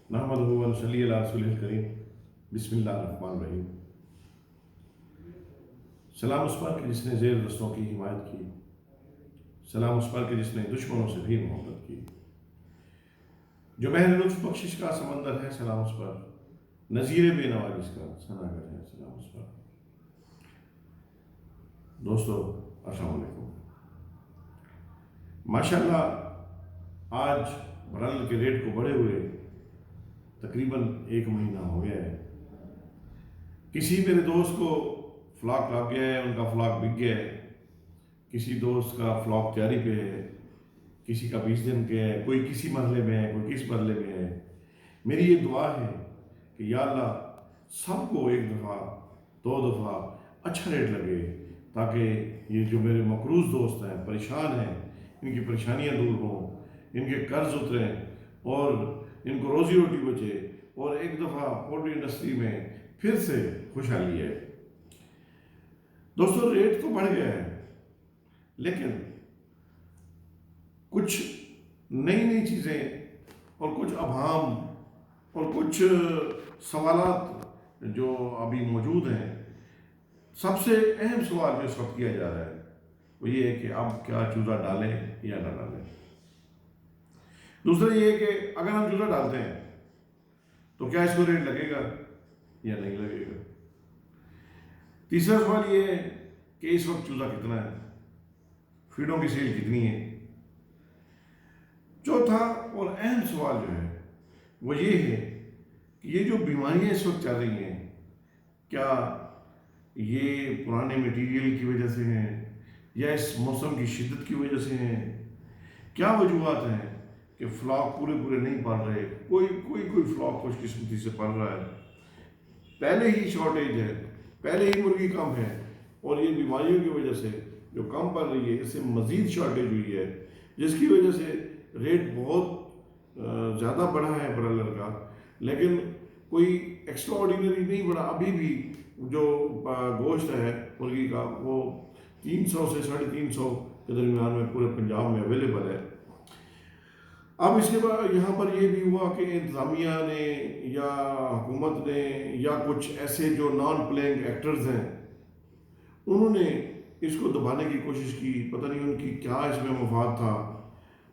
نحمدہ و نصلی علی رسولہ الکریم بسم اللہ الرحمن الرحیم۔ سلام اس پر کہ جس نے زیر دستوں کی حمایت کی، سلام اس پر کہ جس نے دشمنوں سے بھی محبت کی، جو بحر لطف بخشش کا سمندر ہے، سلام اس پر، نذیر بے نوا جس کا ثناگر ہے، سلام اس پر۔ دوستو السلام علیکم۔ ماشاءاللہ آج برل کے ریٹ کو بڑھے ہوئے تقریباً 1 مہینہ ہو گیا ہے۔ کسی میرے دوست کو فلاک لگ گیا ہے، ان کا فلاک بک گیا ہے، کسی دوست کا فلاک تیاری پہ ہے، کسی کا 20 دن کے ہے، کوئی کسی مرحلے میں ہے، کوئی کس مرحلے میں ہے۔ میری یہ دعا ہے کہ یا اللہ سب کو 1 دفعہ 2 دفعہ اچھا ریٹ لگے، تاکہ یہ جو میرے مقروض دوست ہیں، پریشان ہیں، ان کی پریشانیاں دور ہوں، ان کے قرض اتریں اور ان کو روزی روٹی بچے، اور 1 دفعہ پولٹری انڈسٹری میں پھر سے خوشحالی ہے۔ دوستو ریٹ تو بڑھ گیا ہے، لیکن کچھ نئی چیزیں اور کچھ ابہام اور کچھ سوالات جو ابھی موجود ہیں۔ سب سے اہم سوال جو اس وقت کیا جا رہا ہے وہ یہ ہے کہ اب کیا چوزہ ڈالیں یا نہ ڈالیں۔ دوسرا یہ ہے کہ اگر ہم چوزہ ڈالتے ہیں تو کیا اس کو ریٹ لگے گا یا نہیں لگے گا۔ تیسرا سوال یہ ہے کہ اس وقت چوزہ کتنا ہے، فیڈوں کی سیل کتنی ہے۔ چوتھا اور اہم سوال جو ہے وہ یہ ہے کہ یہ جو بیماریاں اس وقت چل رہی ہیں، کیا یہ پرانے میٹیریل کی وجہ سے ہیں یا اس موسم کی شدت کی وجہ سے ہیں؟ کیا وجوہات ہیں کہ فلاک پورے نہیں پڑ رہے، کوئی فلاک خوش قسمتی سے پڑ رہا ہے، پہلے ہی شارٹیج ہے، پہلے ہی مرغی کم ہے، اور یہ بیماریوں کی وجہ سے جو کم پڑ رہی ہے اس سے مزید شارٹیج ہوئی ہے، جس کی وجہ سے ریٹ بہت زیادہ بڑھا ہے برالر کا، لیکن کوئی ایکسٹرا آرڈینری نہیں بڑھا۔ ابھی بھی جو گوشت ہے مرغی کا وہ 300 سے 350 کے درمیان میں پورے پنجاب میں اویلیبل ہے۔ اب اس کے بعد یہاں پر یہ بھی ہوا کہ انتظامیہ نے یا حکومت نے یا کچھ ایسے جو نان پلینگ ایکٹرز ہیں، انہوں نے اس کو دبانے کی کوشش کی۔ پتہ نہیں ان کی کیا اس میں مفاد تھا۔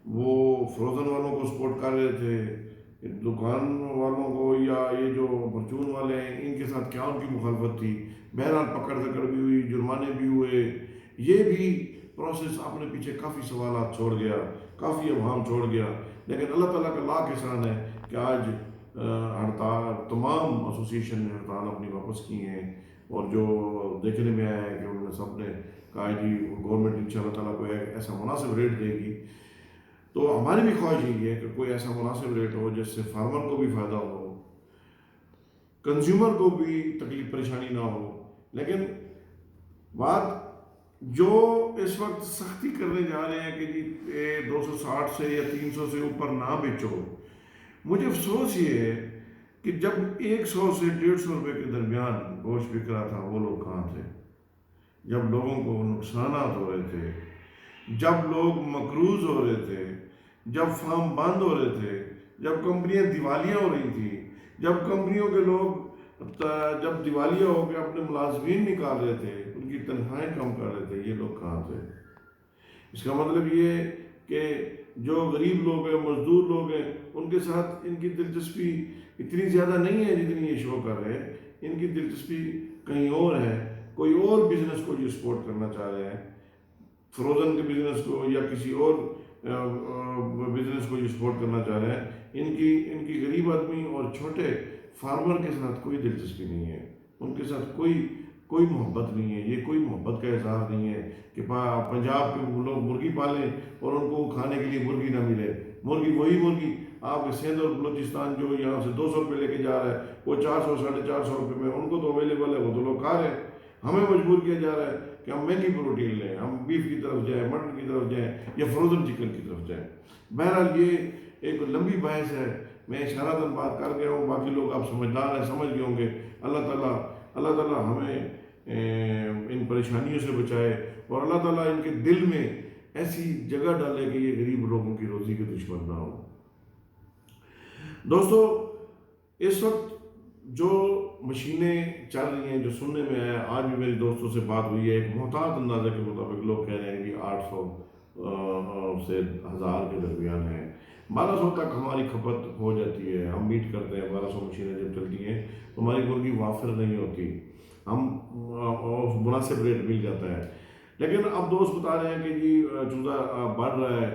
وہ فروزن والوں کو سپورٹ کر رہے تھے، دکان والوں کو، یا یہ جو پرچون والے ہیں ان کے ساتھ کیا ان کی مخالفت تھی۔ بہرحال پکڑ دکڑ بھی ہوئی، جرمانے بھی ہوئے۔ یہ بھی پروسیس اپنے پیچھے کافی سوالات چھوڑ گیا، کافی ابہام چھوڑ گیا، لیکن اللہ تعالیٰ کا لاکھ احسان ہے کہ آج ہڑتال، تمام ایسوسیشن نے ہڑتال اپنی واپس کی ہیں، اور جو دیکھنے میں آیا ہے کہ انہوں نے سب نے کہا جی گورنمنٹ ان شاء اللہ تعالیٰ کو ایسا مناسب ریٹ دے گی۔ تو ہماری بھی خواہش یہی ہے کہ کوئی ایسا مناسب ریٹ ہو جس سے فارمر کو بھی فائدہ ہو، کنزیومر کو بھی تکلیف پریشانی نہ ہو۔ لیکن بات جو اس وقت سختی کرنے جا رہے ہیں کہ جی 260 سے یا 300 سے اوپر نہ بیچو، مجھے افسوس یہ ہے کہ جب 100 سے 150 روپے کے درمیان گوشت بک رہا تھا وہ لوگ کہاں تھے؟ جب لوگوں کو نقصانات ہو رہے تھے، جب لوگ مقروض ہو رہے تھے، جب فارم بند ہو رہے تھے، جب کمپنیاں دیوالیاں ہو رہی تھیں، جب کمپنیوں کے لوگ جب دیوالیہ ہو کے اپنے ملازمین نکال رہے تھے، ان کی تنخواہیں کم کر رہے تھے، یہ لوگ کہاں تھے؟ اس کا مطلب یہ ہے کہ جو غریب لوگ ہیں، مزدور لوگ ہیں، ان کے ساتھ ان کی دلچسپی اتنی زیادہ نہیں ہے جتنی یہ شو کر رہے ہیں۔ ان کی دلچسپی کہیں اور ہے، کوئی اور بزنس کو یہ سپورٹ کرنا چاہ رہے ہیں، فروزن کے بزنس کو یا کسی اور بزنس کو یہ سپورٹ کرنا چاہ رہے ہیں۔ ان کی غریب آدمی اور چھوٹے فارمر کے ساتھ کوئی دلچسپی نہیں ہے، ان کے ساتھ کوئی محبت نہیں ہے۔ یہ کوئی محبت کا اظہار نہیں ہے کہ پنجاب کے لوگ مرغی پالیں اور ان کو کھانے کے لیے مرغی نہ ملے۔ وہی مرغی آپ کے سندھ اور بلوچستان جو یہاں سے 200 روپے لے کے جا رہا ہے، وہ 400 450 روپے میں ان کو تو اویلیبل ہے، وہ تو لوگ کھا رہے ہیں۔ ہمیں مجبور کیا جا رہا ہے کہ ہم مہنگی پروٹین لیں، ہم بیف کی طرف جائیں، مٹن کی طرف جائیں، یا فروزن چکن کی طرف جائیں۔ بہرحال یہ ایک لمبی بحث ہے، میں اشارتاً بات کر گیا ہوں، باقی لوگ آپ سمجھدار ہیں، سمجھ گئے ہوں گے۔ اللہ تعالیٰ ہمیں ان پریشانیوں سے بچائے، اور اللہ تعالیٰ ان کے دل میں ایسی جگہ ڈالے کہ یہ غریب لوگوں کی روزی کے دشمن نہ ہو۔ دوستو اس وقت جو مشینیں چل رہی ہیں، جو سننے میں آیا، آج بھی میری دوستوں سے بات ہوئی ہے، ایک محتاط اندازے کے مطابق لوگ کہہ رہے ہیں کہ 800 سے 1000 کے درمیان ہے، 1200 تک ہماری کھپت ہو جاتی ہے. ہم میٹ کرتے ہیں 1200 مشینیں جب چلتی ہیں تو ہماری مرغی وافر نہیں ہوتی، ہم مناسب ریٹ مل جاتا ہے. لیکن اب دوست بتا رہے ہیں کہ جی چوزہ بڑھ رہا ہے،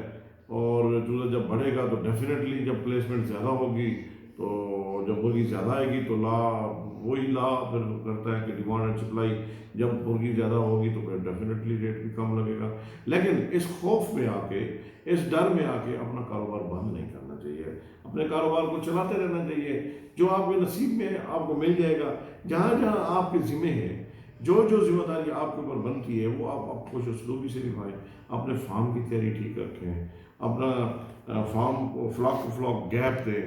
اور چوزہ جب بڑھے گا تو ڈیفینیٹلی جب پلیسمنٹ زیادہ ہوگی تو جب مرغی زیادہ آئے گی تو وہی لا پھر کرتا ہے کہ ڈیمانڈ اینڈ سپلائی، جب مرغی زیادہ ہوگی تو پھر ڈیفینیٹلی ریٹ بھی کم لگے گا. لیکن اس خوف میں آ کے، اس ڈر میں آ کے اپنا کاروبار بند نہیں کرنا چاہیے، اپنے کاروبار کو چلاتے رہنا چاہیے. جو آپ کے نصیب میں آپ کو مل جائے گا، جہاں جہاں آپ کے ذمے ہیں، جو ذمہ داری آپ کے اوپر بنتی ہے وہ آپ خوش اسلوبی سے نبھائیں. اپنے فارم کی تیاری ٹھیک رکھیں، اپنا فارم کو فلاک گیپ دیں،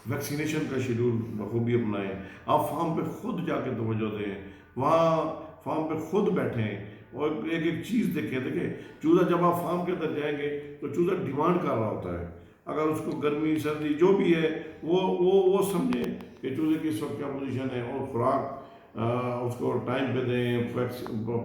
ویکسینیشن کا شیڈول بخوبی اپنائیں. آپ فارم پہ خود جا کے توجہ دیں، وہاں فارم پہ خود بیٹھیں اور ایک ایک چیز دیکھیں. چوزہ جب آپ فارم کے اندر جائیں گے تو چوزہ ڈیمانڈ کر رہا ہوتا ہے. اگر اس کو گرمی سردی جو بھی ہے وہ سمجھیں کہ چوزے کی اس وقت کیا پوزیشن ہے، اور خوراک اس کو ٹائم پہ دیں.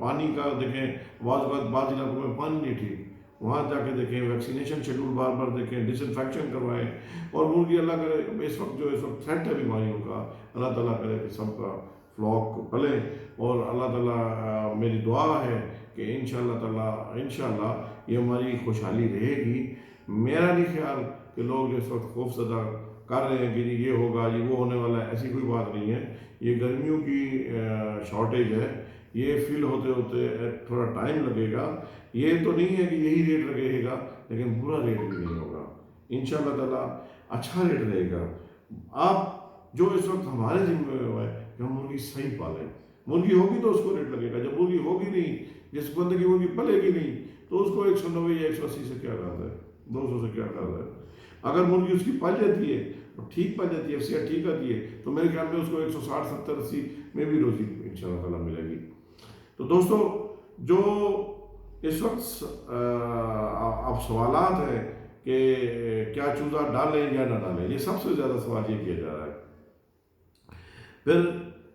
پانی کا دیکھیں، بعض علاقوں میں پانی نہیں ٹھیک، وہاں جا کے دیکھیں. ویکسینیشن شیڈول بار بار دیکھیں، ڈس انفیکشن کروائیں. اور مرغی اللہ کرے اس وقت تھریٹ ہے بیماریوں کا، اللہ تعالیٰ کرے کہ سب کا فلاک پلے. اور اللہ تعالیٰ میری دعا ہے کہ انشاءاللہ یہ ہماری خوشحالی رہے گی. میرا نہیں خیال کہ لوگ اس وقت خوف زدہ کر رہے ہیں کہ جی یہ ہوگا، یہ وہ ہونے والا ہے. ایسی کوئی بات نہیں ہے. یہ گرمیوں کی شارٹیج ہے، یہ فل ہوتے ہوتے تھوڑا ٹائم لگے گا. یہ تو نہیں ہے کہ یہی ریٹ لگے گا، لیکن برا ریٹ بھی نہیں ہوگا. انشاءاللہ تعالیٰ اچھا ریٹ رہے گا. آپ جو اس وقت ہمارے ذمہ میں ہوا ہے کہ ہم مرغی صحیح پالیں. مرغی ہوگی تو اس کو ریٹ لگے گا. جب مرغی ہوگی نہیں، جس بندے کی مرغی پلے گی نہیں، تو اس کو 190 یا 180 سے کیا کرتا ہے، 200 سے کیا کرتا ہے. اگر مرغی اس کی پل جاتی ہے، ٹھیک پل جاتی ہے، صحت ٹھیک آتی ہے، تو میرے خیال میں اس کو 160 70 80 میں بھی روزی انشاءاللہ تعالیٰ ملے گی. تو دوستو، جو اس وقت اب سوالات ہیں کہ کیا چوزہ ڈالیں یا نہ ڈالیں، یہ سب سے زیادہ سوال یہ کیا جا رہا ہے. پھر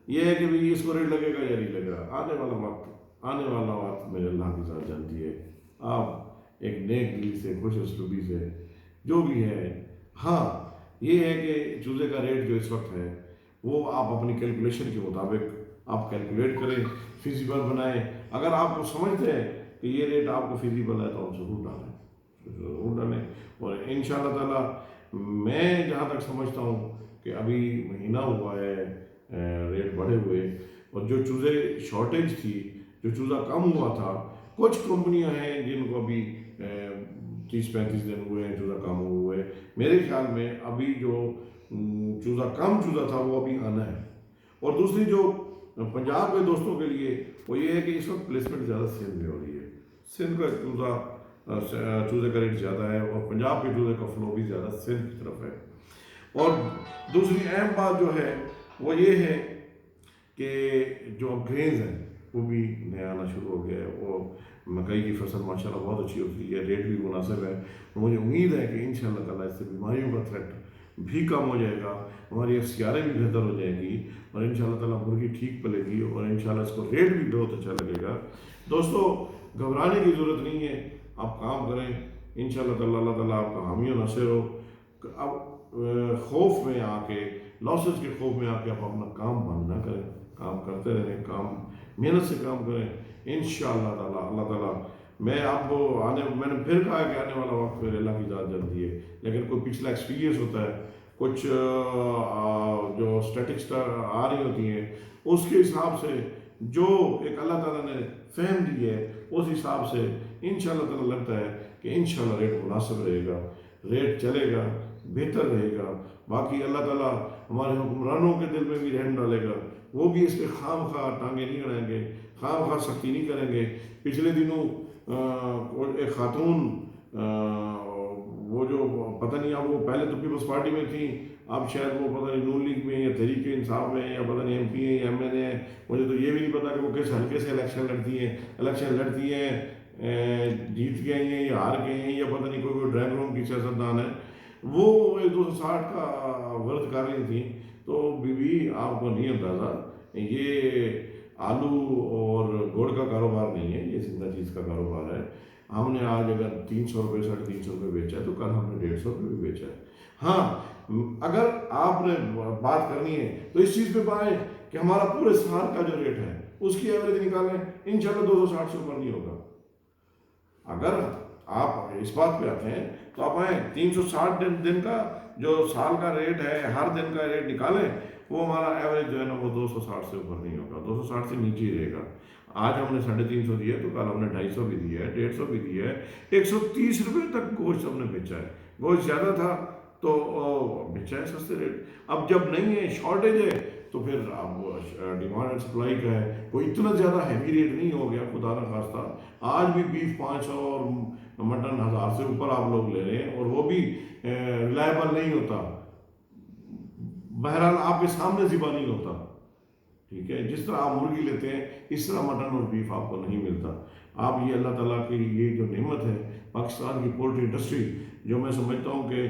یہ ہے کہ بھی اس کو ریٹ لگے گا یا نہیں لگے گا. آنے والا وقت میرے اللہ کی ذات جانتی ہے. آپ ایک نیک دل سے، خوش اسلوبی سے، جو بھی ہے. ہاں یہ ہے کہ چوزے کا ریٹ جو اس وقت ہے وہ آپ اپنی کیلکولیشن کے مطابق آپ کیلکولیٹ کریں، فیزیبل بنائیں. اگر آپ کو سمجھتے ہیں کہ یہ ریٹ آپ کو فیزیبل ہے تو آپ ضرور ڈالیں. اور انشاءاللہ تعالیٰ میں جہاں تک سمجھتا ہوں کہ ابھی مہینہ ہوا ہے ریٹ بڑھے ہوئے، اور جو چوزے شارٹیج تھی، جو چوزہ کم ہوا تھا، کچھ کمپنیاں ہیں جن کو ابھی 30-35 دن ہوئے ہیں چوزہ کم ہوئے. میرے خیال میں ابھی جو کم چوزہ تھا وہ ابھی آنا ہے. اور دوسری جو پنجاب کے دوستوں کے لیے وہ یہ ہے کہ اس وقت پلیسمنٹ زیادہ سندھ میں ہو رہی ہے. سندھ کا چوزے کا ریٹ زیادہ ہے، اور پنجاب کے چوزے کا فلو بھی زیادہ سندھ کی طرف ہے. اور دوسری اہم بات جو ہے وہ یہ ہے کہ جو اب گرینز ہیں وہ بھی نیا آنا شروع ہو گیا ہے. وہ مکئی کی فصل ماشاءاللہ بہت اچھی ہوتی ہے، ریٹ بھی مناسب ہے. مجھے امید ہے کہ انشاءاللہ تعالیٰ اس سے بیماریوں کا تھریٹ بھی کم ہو جائے گا، ہماری FCRA بھی بہتر ہو جائے گی، اور انشاءاللہ تعالیٰ مرغی ٹھیک پلے گی، اور انشاءاللہ اس کو ریٹ بھی بہت اچھا لگے گا. دوستو، گھبرانے کی ضرورت نہیں ہے. آپ کام کریں، انشاءاللہ تعالیٰ اللہ تعالیٰ آپ کا حامی و ناصر ہو. اب خوف میں آ کے، لاسز کے خوف میں آ کے آپ اپنا کام بند نہ کریں. کام کرتے رہیں، محنت سے کام کریں. انشاءاللہ تعالیٰ اللہ تعالیٰ، میں آپ کو میں نے پھر کہا کہ آنے والا وقت میرے اللہ کی ذات جانتی ہے. لیکن کوئی پچھلا ایکسپیرینس ہوتا ہے، کچھ جو اسٹیٹکس آ رہی ہوتی ہیں، اس کے حساب سے جو ایک اللہ تعالیٰ نے فہم دی ہے، اس حساب سے انشاءاللہ تعالیٰ لگتا ہے کہ انشاءاللہ ریٹ مناسب رہے گا، ریٹ چلے گا، بہتر رہے گا. باقی اللہ تعالیٰ ہمارے حکمرانوں کے دل میں بھی رحم ڈالے گا. وہ بھی اس پہ خام خواہ ٹانگیں نہیں اڑائیں گے، خام خواہ سختی نہیں کریں گے. پچھلے دنوں ایک خاتون، وہ جو پتہ نہیں اب وہ پہلے تو پیپلز پارٹی میں تھیں، اب شاید وہ پتہ نہیں نون لیگ میں یا تحریک انصاف میں، یا پتہ نہیں MP ہیں یا MN ہیں. مجھے تو یہ بھی نہیں پتا کہ وہ کس حلقے سے الیکشن لڑتی ہیں، جیت کے آئی ہیں یا ہار کے ہیں، یا پتہ نہیں کوئی ڈرائنگ روم کی سیاستدان ہے. وہ 260 کا ورد کر رہی تھیں. تو بیوی آپ کو نہیں اندازہ، یہ آلو اور گڑ کا کاروبار نہیں ہے، یہ زندہ چیز کا کاروبار ہے۔ ہم نے آج اگر 300 روپے 350 روپے بیچا ہے تو کل ہم نے 150 روپے بھی بیچا ہے۔ ہاں، اگر آپ نے بات کرنی ہے تو اس چیز پہ پائیں کہ ہمارا پورے سال کا جو ریٹ ہے اس کی ایوریج نکالیں، انشاءاللہ 260 سے اوپر نہیں ہوگا۔ اگر آپ اس بات پہ آتے ہیں تو آپ آئیں 360 دن کا جو سال کا ریٹ ہے، ہر دن کا ریٹ نکالیں، وہ ہمارا ایوریج جو ہے نا وہ 260 سے اوپر نہیں ہوگا، 260 سے نیچے ہی رہے گا۔ آج ہم نے 350 دیا تو کل ہم نے 250 بھی دیا ہے، 150 بھی دیا ہے، 130 روپے تک گوشت ہم نے بیچا ہے۔ گوشت زیادہ تھا تو بیچا ہے سستے ریٹ۔ اب جب نہیں ہے، شارٹیج ہے، تو پھر اب ڈیمانڈ اینڈ سپلائی کا ہے، کوئی اتنا زیادہ ہیوی ریٹ نہیں ہو گیا خدا نہ خواستہ۔ آج بھی بیف 500 اور مٹن 1000 سے اوپر آپ لوگ لے رہے ہیں، اور وہ بھی ریلائبل نہیں ہوتا، بہرحال آپ کے سامنے ذبح نہیں ہوتا، ٹھیک ہے؟ جس طرح آپ مرغی لیتے ہیں اس طرح مٹن اور بیف آپ کو نہیں ملتا۔ آپ یہ اللہ تعالیٰ کی یہ جو نعمت ہے پاکستان کی پولٹری انڈسٹری، جو میں سمجھتا ہوں کہ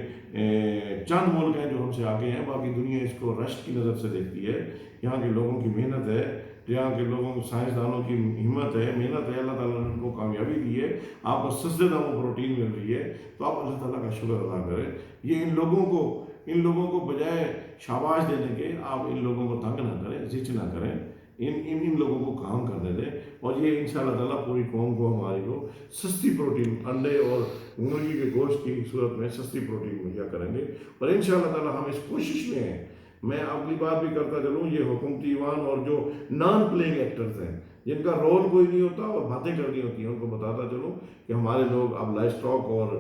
چند ملک ہیں جو ہم سے آگے ہیں، باقی دنیا اس کو رشک کی نظر سے دیکھتی ہے۔ یہاں کے لوگوں کی محنت ہے، یہاں کے لوگوں سائنسدانوں کی ہمت ہے، محنت ہے، اللہ تعالیٰ نے ان کو کامیابی دی ہے، آپ کو سستے داموں پروٹین مل رہی ہے، تو آپ اللہ تعالیٰ کا شکر ادا کریں۔ یہ ان لوگوں کو بجائے شاباش دینے کے آپ ان لوگوں کو تنگ نہ کریں، زچ نہ کریں، ان لوگوں کو کام کرنے دیں، اور یہ انشاءاللہ تعالیٰ پوری قوم کو ہماری کو سستی پروٹین انڈے اور مرغی کے گوشت کی صورت میں سستی پروٹین مہیا کریں گے، اور انشاءاللہ تعالیٰ ہم اس کوشش میں ہیں۔ میں اگلی بات بھی کرتا چلوں، یہ حکومتی ایوان اور جو نان پلینگ ایکٹرز ہیں جن کا رول کوئی نہیں ہوتا اور باتیں کرنی ہوتی ہیں، ان کو بتاتا چلوں کہ ہمارے لوگ اب لائف اسٹاک اور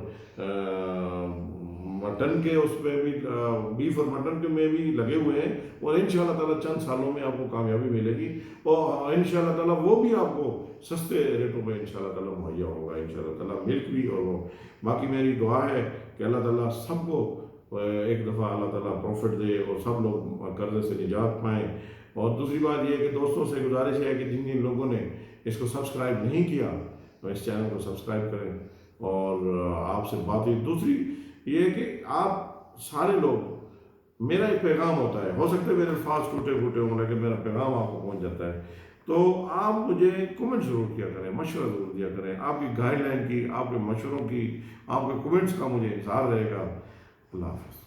مٹن کے اس میں بھی، بیف اور مٹن کے میں بھی لگے ہوئے ہیں، اور انشاءاللہ تعالیٰ چند سالوں میں آپ کو کامیابی ملے گی، اور انشاءاللہ تعالیٰ وہ بھی آپ کو سستے ریٹوں میں انشاءاللہ تعالیٰ مہیا ہوگا، انشاءاللہ تعالیٰ ملک بھی، اور وہ باقی میری دعا ہے کہ اللہ تعالیٰ سب کو ایک دفعہ اللہ تعالیٰ پروفٹ دے اور سب لوگ قرضے سے نجات پائیں۔ اور دوسری بات یہ ہے کہ دوستوں سے گزارش ہے کہ جن جن لوگوں نے اس کو سبسکرائب نہیں کیا تو اس چینل کو سبسکرائب کریں، اور آپ سے باتیں دوسری یہ ہے کہ آپ سارے لوگ، میرا ایک پیغام ہوتا ہے، ہو سکتا ہے میرے الفاظ ٹوٹے پھوٹے ہوں لیکن میرا پیغام آپ کو پہنچ جاتا ہے، تو آپ مجھے کمنٹ ضرور کیا کریں، مشورہ ضرور دیا کریں، آپ کی گائیڈ لائن کی، آپ کے مشوروں کی، آپ کے کمنٹس کا مجھے انتظار رہے گا۔ اللہ حافظ۔